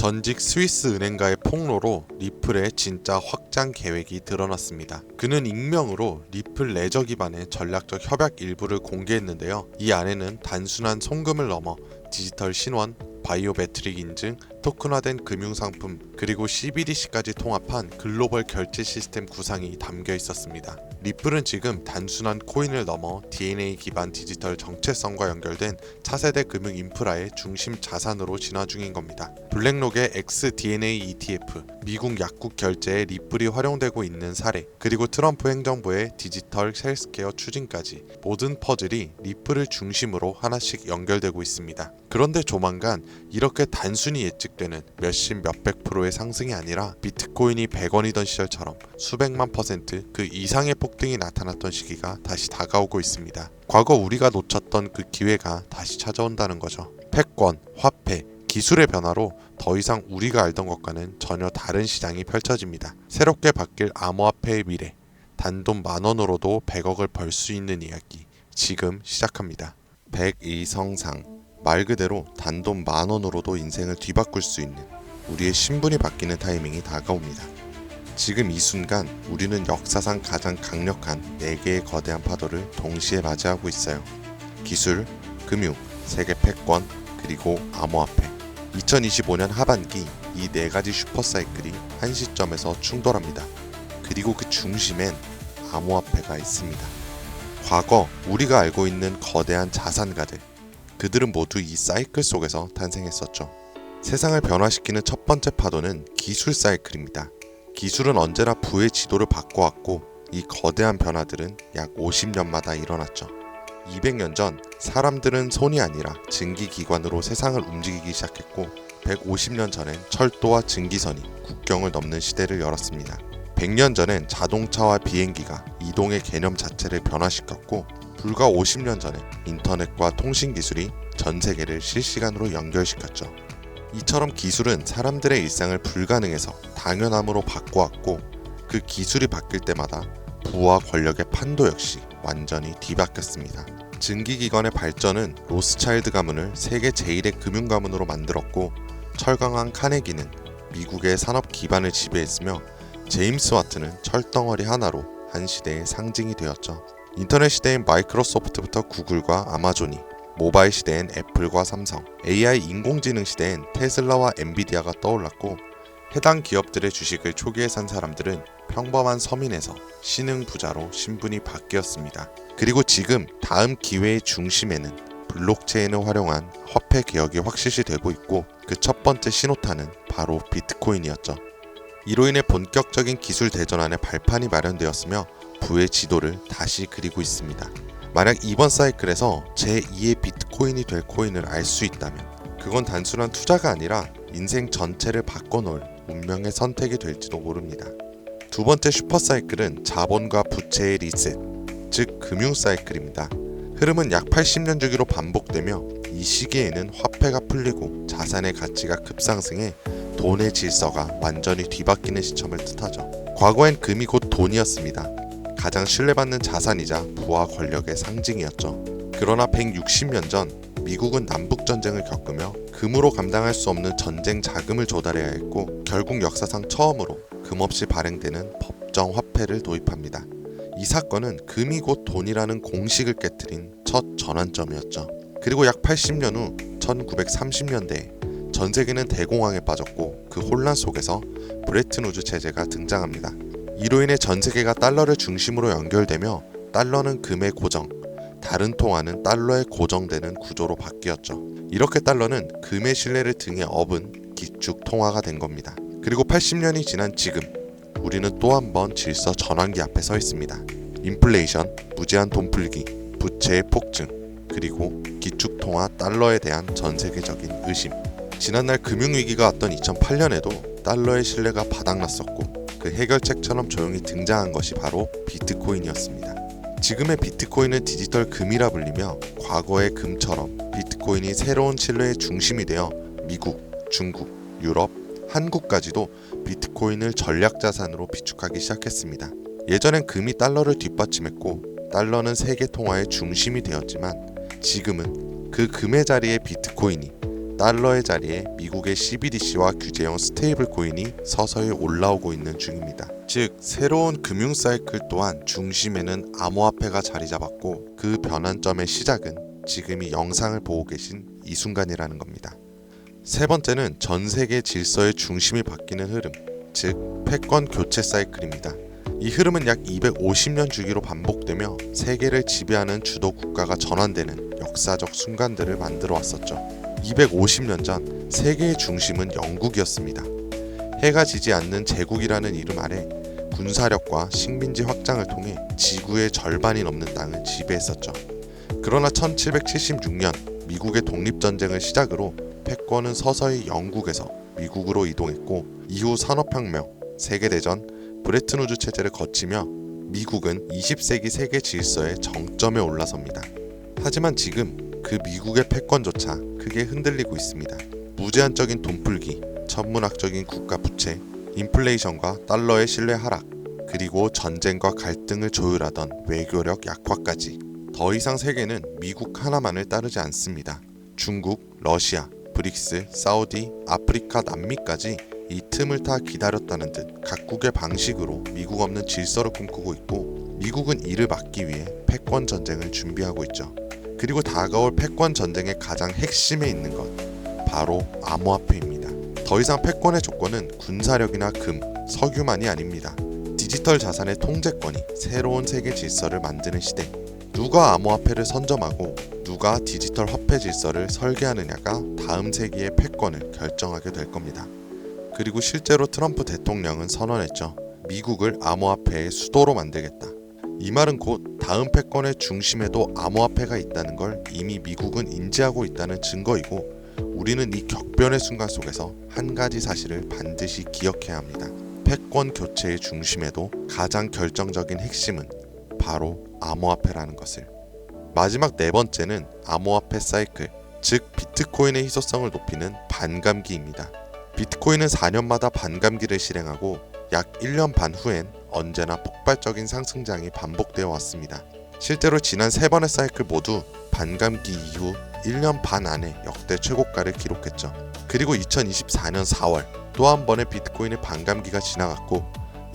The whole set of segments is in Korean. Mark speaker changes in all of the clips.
Speaker 1: 전직 스위스 은행가의 폭로로 리플의 진짜 확장 계획이 드러났습니다. 그는 익명으로 리플 레저 기반의 전략적 협약 일부를 공개했는데요. 이 안에는 단순한 송금을 넘어 디지털 신원, 바이오메트릭 인증, 토큰화된 금융상품, 그리고 CBDC까지 통합한 글로벌 결제 시스템 구상이 담겨 있었습니다. 리플은 지금 단순한 코인을 넘어 DNA 기반 디지털 정체성과 연결된 차세대 금융 인프라의 중심 자산으로 진화 중인 겁니다. 블랙록의 XDNA ETF, 미국 약국 결제에 리플이 활용되고 있는 사례, 그리고 트럼프 행정부의 디지털 헬스케어 추진까지 모든 퍼즐이 리플을 중심으로 하나씩 연결되고 있습니다. 그런데 조만간 이렇게 단순히 예측되는 몇십 몇백 프로의 상승이 아니라 비트코인이 100원이던 시절처럼 수백만 퍼센트 그 이상의 폭등이 나타났던 시기가 다시 다가오고 있습니다. 과거 우리가 놓쳤던 그 기회가 다시 찾아온다는 거죠. 패권, 화폐, 기술의 변화로 더 이상 우리가 알던 것과는 전혀 다른 시장이 펼쳐집니다. 새롭게 바뀔 암호화폐의 미래, 단돈 10,000원으로도 100억을 벌 수 있는 이야기 지금 시작합니다. 102성상, 말 그대로 단돈 10,000원으로도 인생을 뒤바꿀 수 있는 우리의 신분이 바뀌는 타이밍이 다가옵니다. 지금 이 순간 우리는 역사상 가장 강력한 4개의 거대한 파도를 동시에 맞이하고 있어요. 기술, 금융, 세계 패권, 그리고 암호화폐. 2025년 하반기 이 4가지 슈퍼사이클이 한 시점에서 충돌합니다. 그리고 그 중심엔 암호화폐가 있습니다. 과거 우리가 알고 있는 거대한 자산가들, 그들은 모두 이 사이클 속에서 탄생했었죠. 세상을 변화시키는 첫 번째 파도는 기술 사이클입니다. 기술은 언제나 부의 지도를 바꿔왔고 이 거대한 변화들은 약 50년마다 일어났죠. 200년 전 사람들은 손이 아니라 증기기관으로 세상을 움직이기 시작했고 150년 전엔 철도와 증기선이 국경을 넘는 시대를 열었습니다. 100년 전엔 자동차와 비행기가 이동의 개념 자체를 변화시켰고 불과 50년 전에 인터넷과 통신기술이 전 세계를 실시간으로 연결시켰죠. 이처럼 기술은 사람들의 일상을 불가능해서 당연함으로 바꿔왔고 그 기술이 바뀔 때마다 부와 권력의 판도 역시 완전히 뒤바뀌었습니다. 증기기관의 발전은 로스차일드 가문을 세계 제1의 금융가문으로 만들었고 철강왕 카네기는 미국의 산업 기반을 지배했으며 제임스 와트는 철덩어리 하나로 한 시대의 상징이 되었죠. 인터넷 시대엔 마이크로소프트부터 구글과 아마존이, 모바일 시대엔 애플과 삼성, AI 인공지능 시대엔 테슬라와 엔비디아가 떠올랐고 해당 기업들의 주식을 초기에 산 사람들은 평범한 서민에서 신흥 부자로 신분이 바뀌었습니다. 그리고 지금 다음 기회의 중심에는 블록체인을 활용한 화폐 개혁이 확실시되고 있고 그 첫 번째 신호탄은 바로 비트코인이었죠. 이로 인해 본격적인 기술 대전환의 발판이 마련되었으며 부의 지도를 다시 그리고 있습니다. 만약 이번 사이클에서 제2의 비트코인이 될 코인을 알 수 있다면 그건 단순한 투자가 아니라 인생 전체를 바꿔놓을 운명의 선택이 될지도 모릅니다. 두 번째 슈퍼사이클은 자본과 부채의 리셋, 즉 금융 사이클입니다. 흐름은 약 80년 주기로 반복되며 이 시기에는 화폐가 풀리고 자산의 가치가 급상승해 돈의 질서가 완전히 뒤바뀌는 시점을 뜻하죠. 과거엔 금이 곧 돈이었습니다. 가장 신뢰받는 자산이자 부와 권력의 상징이었죠. 그러나 160년 전 미국은 남북전쟁을 겪으며 금으로 감당할 수 없는 전쟁 자금을 조달해야 했고 결국 역사상 처음으로 금 없이 발행되는 법정 화폐를 도입합니다. 이 사건은 금이 곧 돈이라는 공식을 깨트린 첫 전환점이었죠. 그리고 약 80년 후 1930년대에 전 세계는 대공황에 빠졌고 그 혼란 속에서 브레튼 우즈 체제가 등장합니다. 이로 인해 전 세계가 달러를 중심으로 연결되며 달러는 금의 고정, 다른 통화는 달러에 고정되는 구조로 바뀌었죠. 이렇게 달러는 금의 신뢰를 등에 업은 기축 통화가 된 겁니다. 그리고 80년이 지난 지금 우리는 또 한 번 질서 전환기 앞에 서 있습니다. 인플레이션, 무제한 돈 풀기, 부채의 폭증, 그리고 기축 통화 달러에 대한 전 세계적인 의심. 지난날 금융위기가 왔던 2008년에도 달러의 신뢰가 바닥났었고 그 해결책처럼 조용히 등장한 것이 바로 비트코인이었습니다. 지금의 비트코인은 디지털 금이라 불리며 과거의 금처럼 비트코인이 새로운 신뢰의 중심이 되어 미국, 중국, 유럽, 한국까지도 비트코인을 전략자산으로 비축하기 시작했습니다. 예전엔 금이 달러를 뒷받침했고 달러는 세계 통화의 중심이 되었지만 지금은 그 금의 자리에 비트코인이 달러의 자리에 미국의 CBDC와 규제형 스테이블 코인이 서서히 올라오고 있는 중입니다. 즉 새로운 금융 사이클 또한 중심에는 암호화폐가 자리 잡았고 그 변환점의 시작은 지금 이 영상을 보고 계신 이 순간이라는 겁니다. 세 번째는 전 세계 질서의 중심이 바뀌는 흐름, 즉 패권 교체 사이클입니다. 이 흐름은 약 250년 주기로 반복되며 세계를 지배하는 주도 국가가 전환되는 역사적 순간들을 만들어 왔었죠. 250년 전 세계의 중심은 영국이었습니다. 해가 지지 않는 제국이라는 이름 아래 군사력과 식민지 확장을 통해 지구의 절반이 넘는 땅을 지배했었죠. 그러나 1776년 미국의 독립전쟁을 시작으로 패권은 서서히 영국에서 미국으로 이동했고 이후 산업혁명, 세계대전, 브레튼우즈 체제를 거치며 미국은 20세기 세계 질서의 정점에 올라섭니다. 하지만 지금 그 미국의 패권조차 크게 흔들리고 있습니다. 무제한적인 돈풀기, 천문학적인 국가 부채, 인플레이션과 달러의 신뢰 하락, 그리고 전쟁과 갈등을 조율하던 외교력 약화까지 더 이상 세계는 미국 하나만을 따르지 않습니다. 중국, 러시아, 브릭스, 사우디, 아프리카, 남미까지 이 틈을 타 기다렸다는 듯 각국의 방식으로 미국 없는 질서를 꿈꾸고 있고 미국은 이를 막기 위해 패권 전쟁을 준비하고 있죠. 그리고 다가올 패권 전쟁의 가장 핵심에 있는 것, 바로 암호화폐입니다. 더 이상 패권의 조건은 군사력이나 금, 석유만이 아닙니다. 디지털 자산의 통제권이 새로운 세계 질서를 만드는 시대. 누가 암호화폐를 선점하고 누가 디지털 화폐 질서를 설계하느냐가 다음 세기의 패권을 결정하게 될 겁니다. 그리고 실제로 트럼프 대통령은 선언했죠. 미국을 암호화폐의 수도로 만들겠다. 이 말은 곧 다음 패권의 중심에도 암호화폐가 있다는 걸 이미 미국은 인지하고 있다는 증거이고 우리는 이 격변의 순간 속에서 한 가지 사실을 반드시 기억해야 합니다. 패권 교체의 중심에도 가장 결정적인 핵심은 바로 암호화폐라는 것을. 마지막 네 번째는 암호화폐 사이클, 즉 비트코인의 희소성을 높이는 반감기입니다. 비트코인은 4년마다 반감기를 실행하고 약 1년 반 후엔 언제나 폭발적인 상승장이 반복되어 왔습니다. 실제로 지난 3번의 사이클 모두 반감기 이후 1년 반 안에 역대 최고가를 기록했죠. 그리고 2024년 4월 또 한 번의 비트코인의 반감기가 지나갔고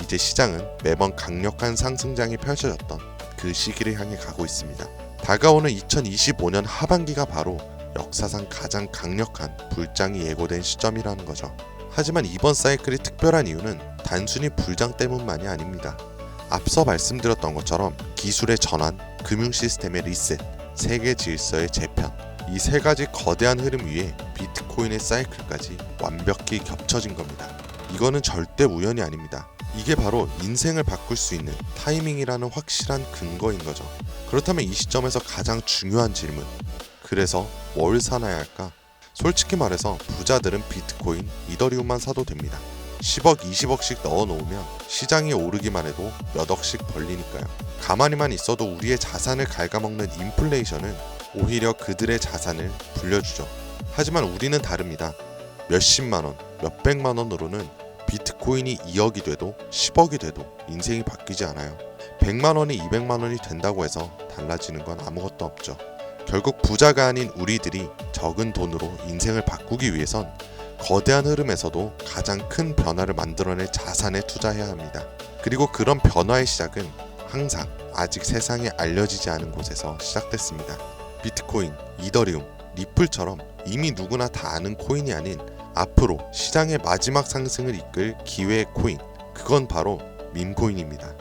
Speaker 1: 이제 시장은 매번 강력한 상승장이 펼쳐졌던 그 시기를 향해 가고 있습니다. 다가오는 2025년 하반기가 바로 역사상 가장 강력한 불장이 예고된 시점이라는 거죠. 하지만 이번 사이클이 특별한 이유는 단순히 불장 때문만이 아닙니다. 앞서 말씀드렸던 것처럼 기술의 전환, 금융 시스템의 리셋, 세계 질서의 재편, 이 세 가지 거대한 흐름 위에 비트코인의 사이클까지 완벽히 겹쳐진 겁니다. 이거는 절대 우연이 아닙니다. 이게 바로 인생을 바꿀 수 있는 타이밍이라는 확실한 근거인 거죠. 그렇다면 이 시점에서 가장 중요한 질문, 그래서 뭘 사놔야 할까? 솔직히 말해서 부자들은 비트코인, 이더리움만 사도 됩니다. 10억, 20억씩 넣어놓으면 시장이 오르기만 해도 몇 억씩 벌리니까요. 가만히만 있어도 우리의 자산을 갉아먹는 인플레이션은 오히려 그들의 자산을 불려주죠. 하지만 우리는 다릅니다. 몇십만원, 몇백만원으로는 비트코인이 2억이 돼도 10억이 돼도 인생이 바뀌지 않아요. 100만원이 200만원이 된다고 해서 달라지는 건 아무것도 없죠. 결국 부자가 아닌 우리들이 적은 돈으로 인생을 바꾸기 위해선 거대한 흐름에서도 가장 큰 변화를 만들어낼 자산에 투자해야 합니다. 그리고 그런 변화의 시작은 항상 아직 세상에 알려지지 않은 곳에서 시작됐습니다. 비트코인, 이더리움, 리플처럼 이미 누구나 다 아는 코인이 아닌 앞으로 시장의 마지막 상승을 이끌 기회의 코인, 그건 바로 밈코인입니다.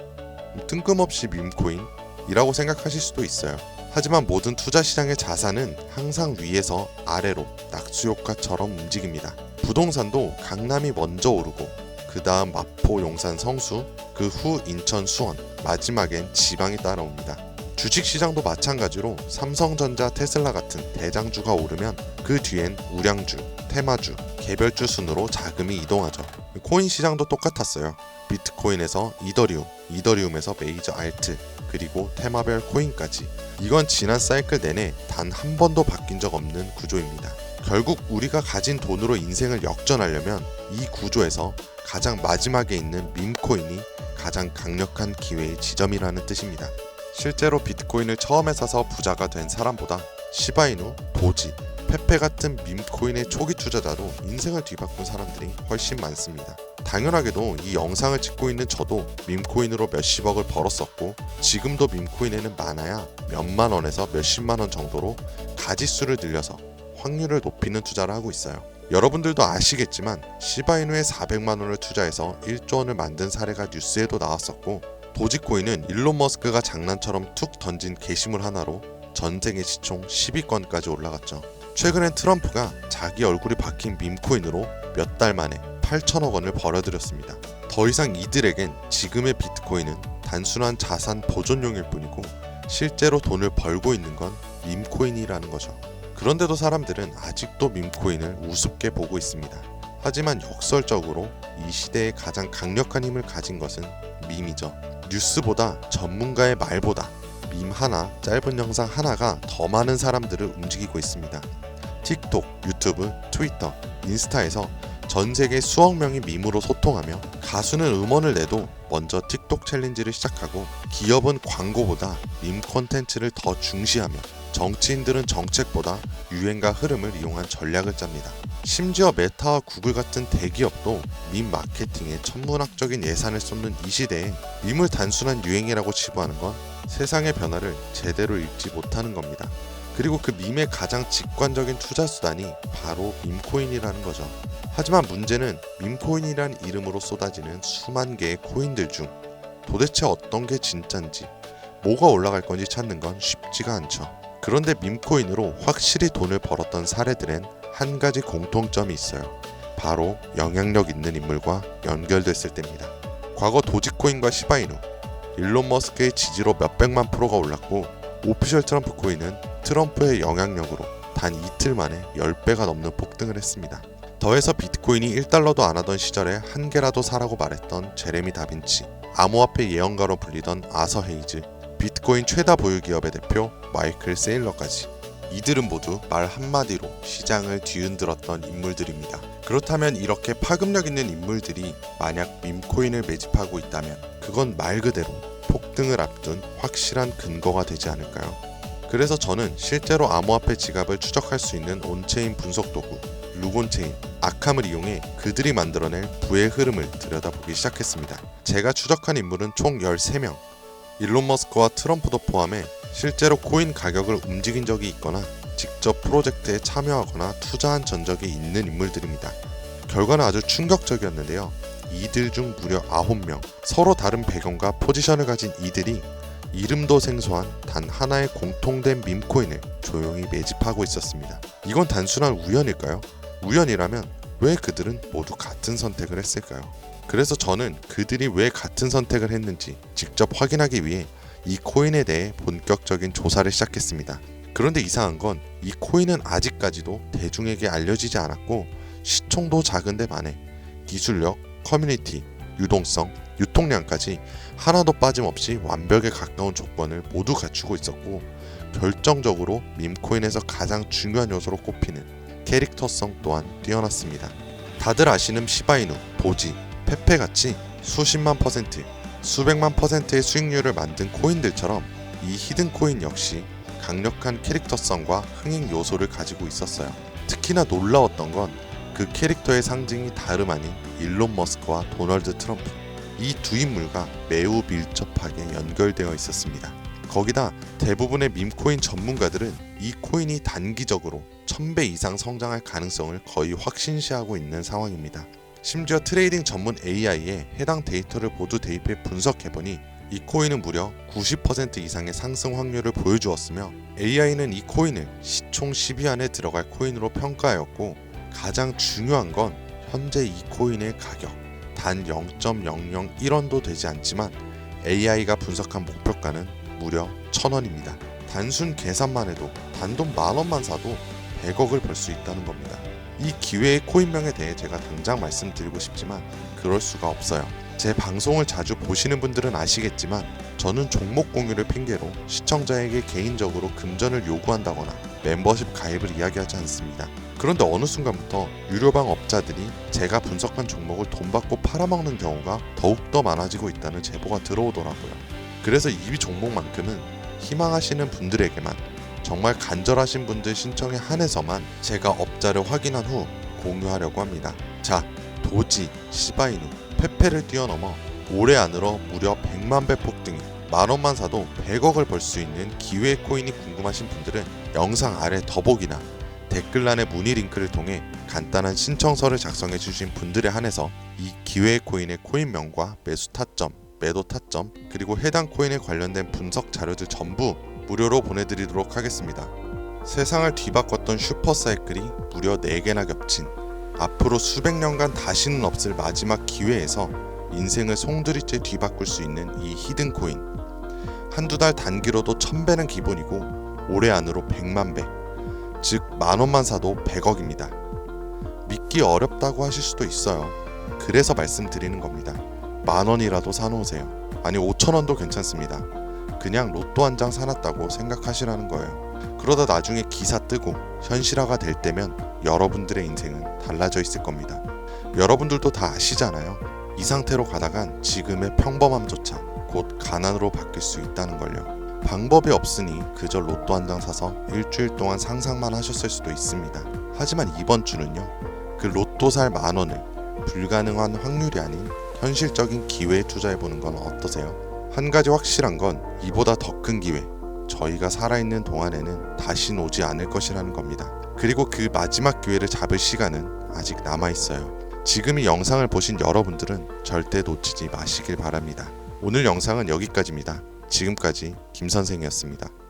Speaker 1: 뜬금없이 밈코인이라고 생각하실 수도 있어요. 하지만 모든 투자 시장의 자산은 항상 위에서 아래로 낙수효과처럼 움직입니다. 부동산도 강남이 먼저 오르고 그 다음 마포, 용산, 성수, 그 후 인천, 수원, 마지막엔 지방이 따라옵니다. 주식시장도 마찬가지로 삼성전자, 테슬라 같은 대장주가 오르면 그 뒤엔 우량주, 테마주, 개별주 순으로 자금이 이동하죠. 코인 시장도 똑같았어요. 비트코인에서 이더리움, 이더리움에서 메이저 알트, 그리고 테마별 코인까지. 이건 지난 사이클 내내 단 한 번도 바뀐 적 없는 구조입니다. 결국 우리가 가진 돈으로 인생을 역전하려면 이 구조에서 가장 마지막에 있는 밈코인이 가장 강력한 기회의 지점이라는 뜻입니다. 실제로 비트코인을 처음에 사서 부자가 된 사람보다 시바이누, 도지, 페페 같은 밈코인의 초기 투자자도 인생을 뒤바꾼 사람들이 훨씬 많습니다. 당연하게도 이 영상을 찍고 있는 저도 밈코인으로 몇십억을 벌었었고 지금도 밈코인에는 많아야 몇만 원에서 몇십만 원 정도로 가지수를 늘려서 확률을 높이는 투자를 하고 있어요. 여러분들도 아시겠지만 시바이누에 400만 원을 투자해서 1조 원을 만든 사례가 뉴스에도 나왔었고, 도지코인은 일론 머스크가 장난처럼 툭 던진 게시물 하나로 전세계 시총 10위권까지 올라갔죠. 최근엔 트럼프가 자기 얼굴이 박힌 밈코인으로 몇 달 만에 8천억 원을 벌어들였습니다. 더 이상 이들에겐 지금의 비트코인은 단순한 자산 보존용일 뿐이고 실제로 돈을 벌고 있는 건 밈코인이라는 거죠. 그런데도 사람들은 아직도 밈코인을 우습게 보고 있습니다. 하지만 역설적으로 이 시대에 가장 강력한 힘을 가진 것은 밈이죠. 뉴스보다 전문가의 말보다 밈 하나, 짧은 영상 하나가 더 많은 사람들을 움직이고 있습니다. 틱톡, 유튜브, 트위터, 인스타에서 전 세계 수억 명이 밈으로 소통하며 가수는 음원을 내도 먼저 틱톡 챌린지를 시작하고 기업은 광고보다 밈 콘텐츠를 더 중시하며 정치인들은 정책보다 유행과 흐름을 이용한 전략을 짭니다. 심지어 메타와 구글 같은 대기업도 밈 마케팅에 천문학적인 예산을 쏟는 이 시대에 밈을 단순한 유행이라고 치부하는 건 세상의 변화를 제대로 읽지 못하는 겁니다. 그리고 그 밈의 가장 직관적인 투자 수단이 바로 밈코인이라는 거죠. 하지만 문제는 밈코인이란 이름으로 쏟아지는 수만 개의 코인들 중 도대체 어떤 게 진짠지, 뭐가 올라갈 건지 찾는 건 쉽지가 않죠. 그런데 밈코인으로 확실히 돈을 벌었던 사례들엔 한 가지 공통점이 있어요. 바로 영향력 있는 인물과 연결됐을 때입니다. 과거 도지코인과 시바이누, 일론 머스크의 지지로 몇백만 프로가 올랐고, 오피셜 트럼프 코인은 트럼프의 영향력으로 단 이틀 만에 10배가 넘는 폭등을 했습니다. 더해서 비트코인이 1달러도 안 하던 시절에 한 개라도 사라고 말했던 제레미 다빈치, 암호화폐 예언가로 불리던 아서 헤이즈, 비트코인 최다 보유 기업의 대표 마이클 세일러까지, 이들은 모두 말 한마디로 시장을 뒤흔들었던 인물들입니다. 그렇다면 이렇게 파급력 있는 인물들이 만약 밈코인을 매집하고 있다면 그건 말 그대로 폭등을 앞둔 확실한 근거가 되지 않을까요? 그래서 저는 실제로 암호화폐 지갑을 추적할 수 있는 온체인 분석 도구 루곤체인, 아캄을 이용해 그들이 만들어낼 부의 흐름을 들여다보기 시작했습니다. 제가 추적한 인물은 총 13명, 일론 머스크와 트럼프도 포함해 실제로 코인 가격을 움직인 적이 있거나 직접 프로젝트에 참여하거나 투자한 전적이 있는 인물들입니다. 결과는 아주 충격적이었는데요. 이들 중 무려 9명, 서로 다른 배경과 포지션을 가진 이들이 이름도 생소한 단 하나의 공통된 밈코인을 조용히 매집하고 있었습니다. 이건 단순한 우연일까요? 우연이라면 왜 그들은 모두 같은 선택을 했을까요? 그래서 저는 그들이 왜 같은 선택을 했는지 직접 확인하기 위해 이 코인에 대해 본격적인 조사를 시작했습니다. 그런데 이상한 건 이 코인은 아직까지도 대중에게 알려지지 않았고 시총도 작은데 반해 기술력, 커뮤니티, 유동성, 유통량까지 하나도 빠짐없이 완벽에 가까운 조건을 모두 갖추고 있었고, 결정적으로 밈코인에서 가장 중요한 요소로 꼽히는 캐릭터성 또한 뛰어났습니다. 다들 아시는 시바이누, 도지, 페페같이 수십만 퍼센트, 수백만 퍼센트의 수익률을 만든 코인들처럼 이 히든코인 역시 강력한 캐릭터성과 흥행 요소를 가지고 있었어요. 특히나 놀라웠던 건 그 캐릭터의 상징이 다름 아닌 일론 머스크와 도널드 트럼프, 이 두 인물과 매우 밀접하게 연결되어 있었습니다. 거기다 대부분의 밈코인 전문가들은 이 코인이 단기적으로 1000배 이상 성장할 가능성을 거의 확신시하고 있는 상황입니다. 심지어 트레이딩 전문 AI에 해당 데이터를 모두 대입해 분석해보니 이 코인은 무려 90% 이상의 상승 확률을 보여주었으며, AI는 이 코인을 시총 10위 안에 들어갈 코인으로 평가하였고, 가장 중요한 건 현재 이 코인의 가격 단 0.001원도 되지 않지만 AI가 분석한 목표가는 무려 1000원입니다. 단순 계산만 해도 단돈 10,000원만 사도 100억을 벌 수 있다는 겁니다. 이 기회의 코인명에 대해 제가 당장 말씀드리고 싶지만 그럴 수가 없어요. 제 방송을 자주 보시는 분들은 아시겠지만 저는 종목 공유를 핑계로 시청자에게 개인적으로 금전을 요구한다거나 멤버십 가입을 이야기하지 않습니다. 그런데 어느 순간부터 유료방 업자들이 제가 분석한 종목을 돈 받고 팔아먹는 경우가 더욱더 많아지고 있다는 제보가 들어오더라고요. 그래서 이 종목만큼은 희망하시는 분들에게만 정말 간절하신 분들 신청에 한해서만 제가 업자를 확인한 후 공유하려고 합니다. 자, 도지, 시바이누, 페페를 뛰어넘어 올해 안으로 무려 100만 배 폭등이, 만원만 사도 100억을 벌 수 있는 기회의 코인이 궁금하신 분들은 영상 아래 더보기나 댓글란의 문의 링크를 통해 간단한 신청서를 작성해 주신 분들에 한해서 이 기회의 코인의 코인명과 매수 타점, 매도 타점, 그리고 해당 코인에 관련된 분석 자료들 전부 무료로 보내드리도록 하겠습니다. 세상을 뒤바꿨던 슈퍼사이클이 무려 4개나 겹친, 앞으로 수백 년간 다시는 없을 마지막 기회에서 인생을 송두리째 뒤바꿀 수 있는 이 히든코인. 한두 달 단기로도 1000배는 기본이고 올해 안으로 100만 배, 즉 만원만 사도 100억입니다. 믿기 어렵다고 하실 수도 있어요. 그래서 말씀드리는 겁니다. 만원이라도 사놓으세요. 아니 5천원도 괜찮습니다. 그냥 로또 한 장 사놨다고 생각하시라는 거예요. 그러다 나중에 기사 뜨고 현실화가 될 때면 여러분들의 인생은 달라져 있을 겁니다. 여러분들도 다 아시잖아요. 이 상태로 가다간 지금의 평범함조차 곧 가난으로 바뀔 수 있다는 걸요. 방법이 없으니 그저 로또 한 장 사서 일주일 동안 상상만 하셨을 수도 있습니다. 하지만 이번 주는요, 그 로또 살 만원을 불가능한 확률이 아닌 현실적인 기회에 투자해보는 건 어떠세요? 한 가지 확실한 건 이보다 더 큰 기회, 저희가 살아있는 동안에는 다신 오지 않을 것이라는 겁니다. 그리고 그 마지막 기회를 잡을 시간은 아직 남아있어요. 지금 이 영상을 보신 여러분들은 절대 놓치지 마시길 바랍니다. 오늘 영상은 여기까지입니다. 지금까지 김선생이었습니다.